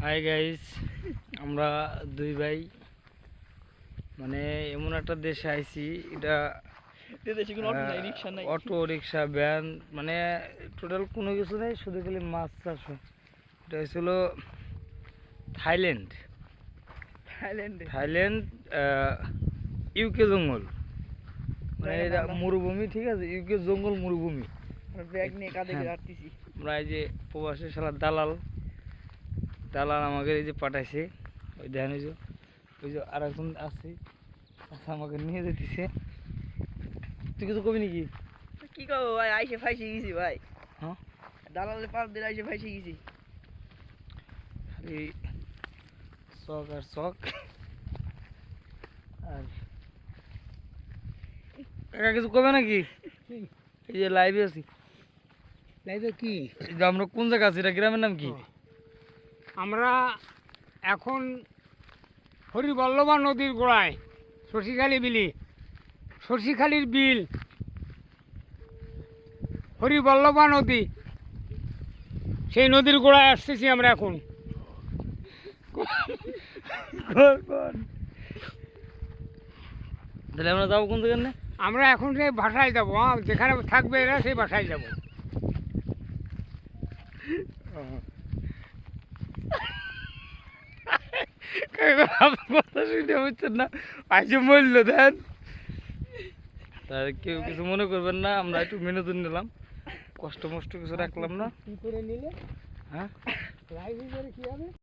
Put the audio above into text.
Hi guys, আমরা দুই ভাই মানে এমন একটা দেশে আইছি। এটা অটো রিক্সা ভ্যান মানে টোটাল কোনো কিছু নেই, শুধু খালি মাছ চাষ হয়। এটা হয়েছিল থাইল্যান্ড। থাইল্যান্ড ইউকে জঙ্গল, মানে এটা মরুভূমি, ঠিক আছে। ইউকে জঙ্গল মরুভূমি। আমরা এই যে প্রবাসী শালার দালাল আমাকে এই যে পাঠাইছে, ওই দেখেন ওই যে আর একজন আছে, আমাকে নিয়ে যেতেছে। তুই কিছু কবি নাকি? কি করবো ভাই, আইসে ফাইসে গেছি ভাই। হ্যাঁ, দালালের পাপ দিয়ে আইসে ফাইসে গেছি। এই শখ আর শখ। আর কাকা কিছু কবে নাকি? এই যে লাইভে আছি। লাইভে কি? আমরা কোন জায়গা আছি? এটা গ্রামের নাম কি? আমরা এখন হরিবল্লভা নদীর গোড়ায়, শশীখালী বিলি, শশীখালীর বিল, হরিবল্লভা নদী, সেই নদীর গোড়ায় আসতেছি আমরা এখন। তাহলে আমরা যাবো কোন জায়গায়? আমরা এখন সেই ভাষায় যাবো, যেখানে থাকবে এরা সেই ভাষায় যাবো। কথা শুনতে হচ্ছে না, আইসে মরল দেন। তার কেউ কিছু মনে করবেন না, আমরা একটু বিনোদন নিলাম, কষ্ট মষ্ট কিছু রাখলাম না। কি করে নিলে? হ্যাঁ, লাইভ করে কি হবে?